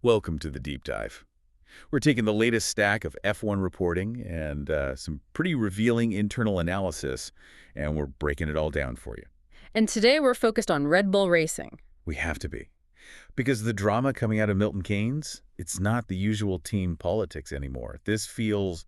Welcome to the deep dive. We're taking the latest stack of F1 reporting and some pretty revealing internal analysis, and we're breaking it all down for you. And today we're focused on Red Bull Racing. We have to be. Because the drama coming out of Milton Keynes, it's not the usual team politics anymore. This feels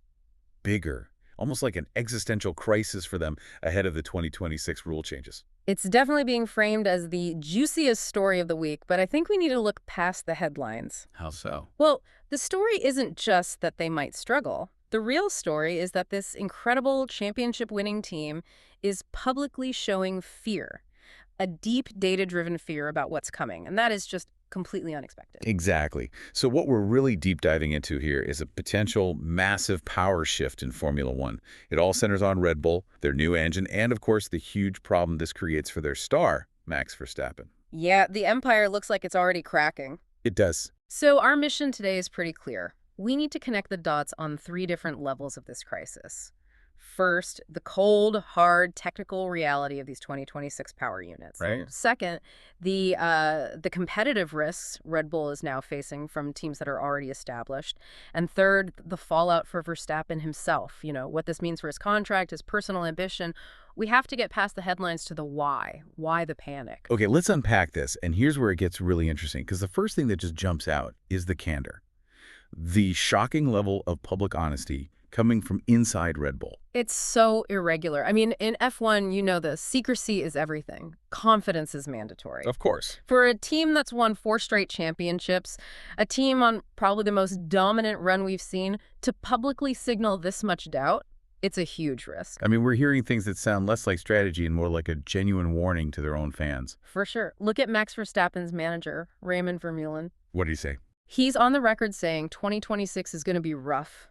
bigger, almost like an existential crisis for them ahead of the 2026 rule changes. It's definitely being framed as the juiciest story of the week, but I think we need to look past the headlines. How so? Well, the story isn't just that they might struggle. The real story is that this incredible championship-winning team is publicly showing fear, a deep data-driven fear about what's coming, and that is just completely unexpected. Exactly. So what we're really deep diving into here is a potential massive power shift in Formula One. It all centers on Red Bull, their new engine, and of course the huge problem this creates for their star, Max Verstappen. Yeah, the empire looks like it's already cracking. It does. So our mission today is pretty clear. We need to connect the dots on 3 different levels of this crisis. First, the cold, hard, technical reality of these 2026 power units. Right. Second, the competitive risks Red Bull is now facing from teams that are already established. And third, the fallout for Verstappen himself. You know, what this means for his contract, his personal ambition. We have to get past the headlines to the why. Why the panic? Okay, let's unpack this. And here's where it gets really interesting, because the first thing that just jumps out is the candor. The shocking level of public honesty coming from inside Red Bull. It's so irregular. I mean, in F1, you know this. Secrecy is everything. Confidence is mandatory. Of course. For a team that's won 4 straight championships, a team on probably the most dominant run we've seen, to publicly signal this much doubt, it's a huge risk. I mean, we're hearing things that sound less like strategy and more like a genuine warning to their own fans. For sure. Look at Max Verstappen's manager, Raymond Vermeulen. What do you say? He's on the record saying 2026 is going to be rough.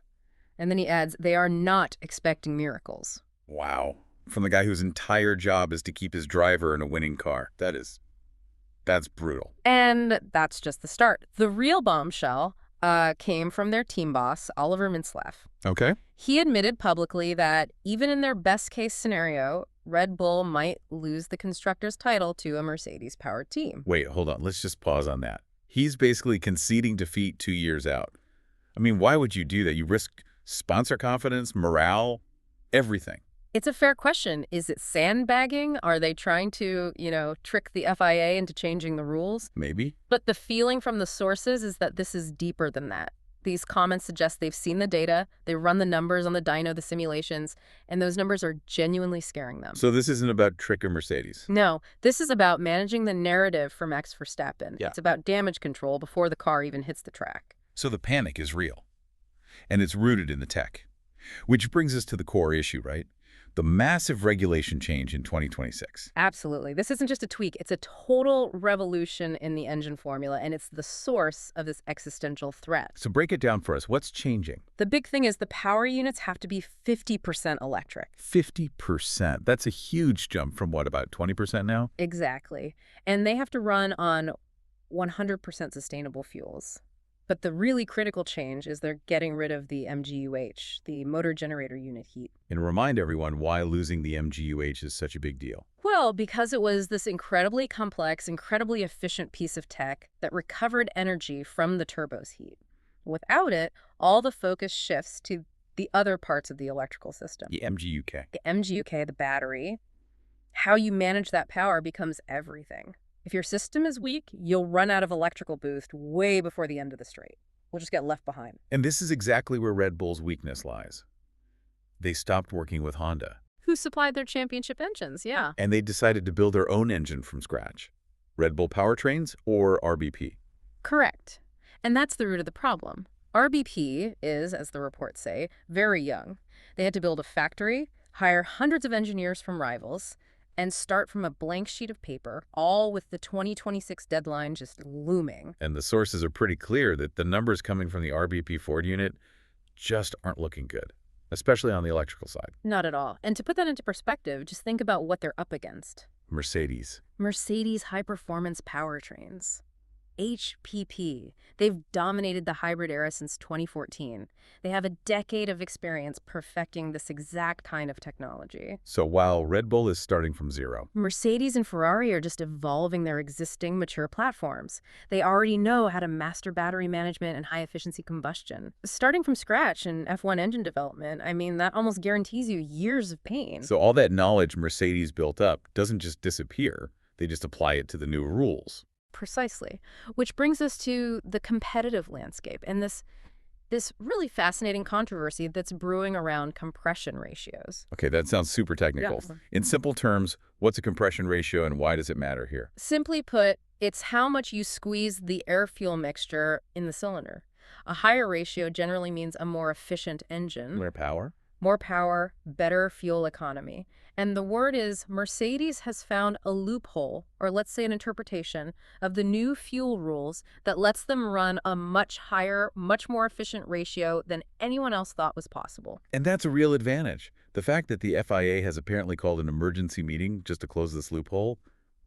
And then he adds, they are not expecting miracles. Wow. From the guy whose entire job is to keep his driver in a winning car. That's brutal. And that's just the start. The real bombshell came from their team boss, Oliver Mintzlaff. Okay. He admitted publicly that even in their best-case scenario, Red Bull might lose the constructor's title to a Mercedes-powered team. Wait, hold on. Let's just pause on that. He's basically conceding defeat 2 years out. I mean, why would you do that? You risk sponsor confidence, morale, everything. It's a fair question. Is it sandbagging? Are they trying to, trick the FIA into changing the rules? Maybe. But the feeling from the sources is that this is deeper than that. These comments suggest they've seen the data, they run the numbers on the dyno, the simulations, and those numbers are genuinely scaring them. So this isn't about trick or Mercedes? No, this is about managing the narrative for Max Verstappen. Yeah. It's about damage control before the car even hits the track. So the panic is real. And it's rooted in the tech. Which brings us to the core issue, right? The massive regulation change in 2026. Absolutely. This isn't just a tweak. It's a total revolution in the engine formula, and it's the source of this existential threat. So break it down for us. What's changing? The big thing is the power units have to be 50% electric. 50%. That's a huge jump from what, about 20% now? Exactly. And they have to run on 100% sustainable fuels. But the really critical change is they're getting rid of the MGUH, the motor generator unit heat. And remind everyone why losing the MGUH is such a big deal. Well, because it was this incredibly complex, incredibly efficient piece of tech that recovered energy from the turbo's heat. Without it, all the focus shifts to the other parts of the electrical system. The MGUK. The MGUK, the battery. How you manage that power becomes everything. If your system is weak, you'll run out of electrical boost way before the end of the straight. We'll just get left behind. And this is exactly where Red Bull's weakness lies. They stopped working with Honda. Who supplied their championship engines, yeah. And they decided to build their own engine from scratch. Red Bull Powertrains or RBP? Correct. And that's the root of the problem. RBP is, as the reports say, very young. They had to build a factory, hire hundreds of engineers from rivals, and start from a blank sheet of paper, all with the 2026 deadline just looming. And the sources are pretty clear that the numbers coming from the RBP Ford unit just aren't looking good, especially on the electrical side. Not at all. And to put that into perspective, just think about what they're up against. Mercedes. Mercedes high-performance powertrains. HPP. They've dominated the hybrid era since 2014. They have a decade of experience perfecting this exact kind of technology. So while Red Bull is starting from zero, Mercedes and Ferrari are just evolving their existing mature platforms. They already know how to master battery management and high-efficiency combustion. Starting from scratch in F1 engine development, I mean, that almost guarantees you years of pain. so all that knowledge Mercedes built up doesn't just disappear. They just apply it to the new rules. Precisely. Which brings us to the competitive landscape and this really fascinating controversy that's brewing around compression ratios. Okay, that sounds super technical. Yeah. In simple terms, what's a compression ratio and why does it matter here? Simply put, it's how much you squeeze the air-fuel mixture in the cylinder. A higher ratio generally means a more efficient engine. More power, better fuel economy. And the word is Mercedes has found a loophole, or let's say an interpretation, of the new fuel rules that lets them run a much higher, much more efficient ratio than anyone else thought was possible. And that's a real advantage. The fact that the FIA has apparently called an emergency meeting just to close this loophole,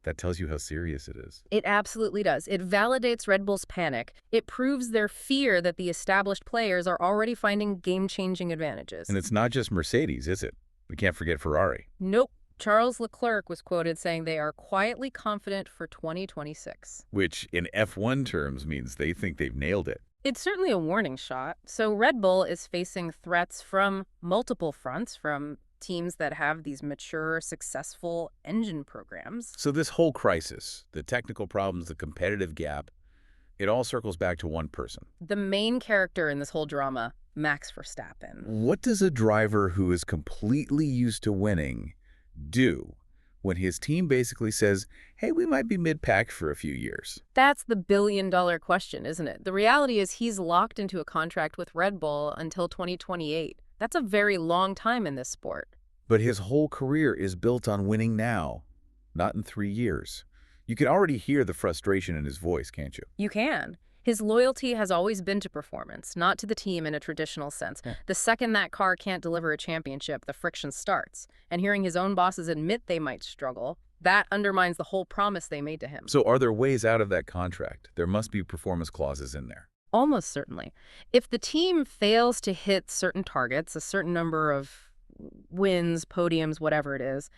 that tells you how serious it is. It absolutely does. It validates Red Bull's panic. It proves their fear that the established players are already finding game-changing advantages. And it's not just Mercedes, is it? We can't forget Ferrari. Nope. Charles Leclerc was quoted saying they are quietly confident for 2026. Which, in F1 terms, means they think they've nailed it. It's certainly a warning shot. So Red Bull is facing threats from multiple fronts, from teams that have these mature, successful engine programs. So this whole crisis, the technical problems, the competitive gap, it all circles back to one person. The main character in this whole drama, Max Verstappen. What does a driver who is completely used to winning do when his team basically says, hey, we might be mid-pack for a few years? That's the billion-dollar question, isn't it? The reality is he's locked into a contract with Red Bull until 2028. That's a very long time in this sport. But his whole career is built on winning now, not in 3 years. You can already hear the frustration in his voice, can't you? You can. His loyalty has always been to performance, not to the team in a traditional sense. Yeah. The second that car can't deliver a championship, the friction starts. And hearing his own bosses admit they might struggle, that undermines the whole promise they made to him. So are there ways out of that contract? There must be performance clauses in there. Almost certainly. If the team fails to hit certain targets, a certain number of wins, podiums, whatever it is,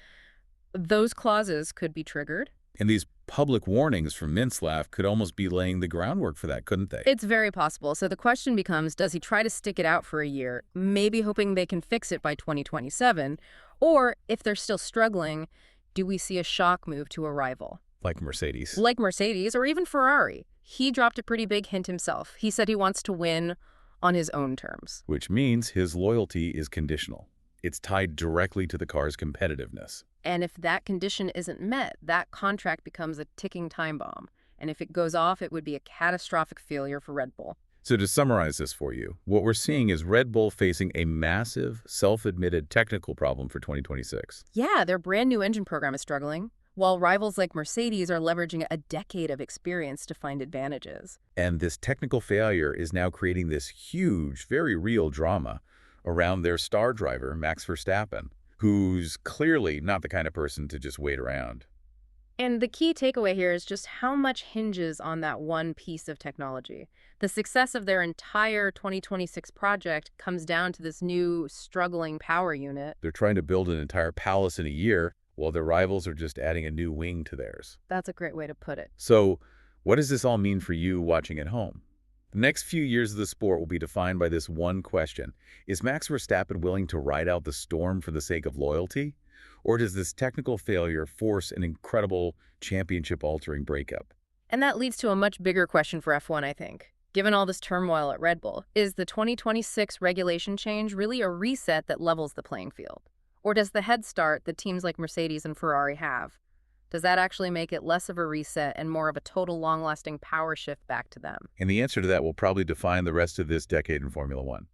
those clauses could be triggered. And these public warnings from Mintzlaff could almost be laying the groundwork for that, couldn't they? It's very possible. So the question becomes, does he try to stick it out for a year, maybe hoping they can fix it by 2027? Or if they're still struggling, do we see a shock move to a rival? Like Mercedes. Like Mercedes or even Ferrari. He dropped a pretty big hint himself. He said he wants to win on his own terms. Which means his loyalty is conditional. It's tied directly to the car's competitiveness. And if that condition isn't met, that contract becomes a ticking time bomb. And if it goes off, it would be a catastrophic failure for Red Bull. So to summarize this for you, what we're seeing is Red Bull facing a massive, self-admitted technical problem for 2026. Yeah, their brand new engine program is struggling, while rivals like Mercedes are leveraging a decade of experience to find advantages. And this technical failure is now creating this huge, very real drama around their star driver, Max Verstappen, who's clearly not the kind of person to just wait around. And the key takeaway here is just how much hinges on that one piece of technology. The success of their entire 2026 project comes down to this new struggling power unit. They're trying to build an entire palace in a year, while their rivals are just adding a new wing to theirs. That's a great way to put it. So, what does this all mean for you watching at home? The next few years of the sport will be defined by this one question. Is Max Verstappen willing to ride out the storm for the sake of loyalty? Or does this technical failure force an incredible championship-altering breakup? And that leads to a much bigger question for F1, I think. Given all this turmoil at Red Bull, is the 2026 regulation change really a reset that levels the playing field? Or does the head start that teams like Mercedes and Ferrari have, does that actually make it less of a reset and more of a total long-lasting power shift back to them? And the answer to that will probably define the rest of this decade in Formula One.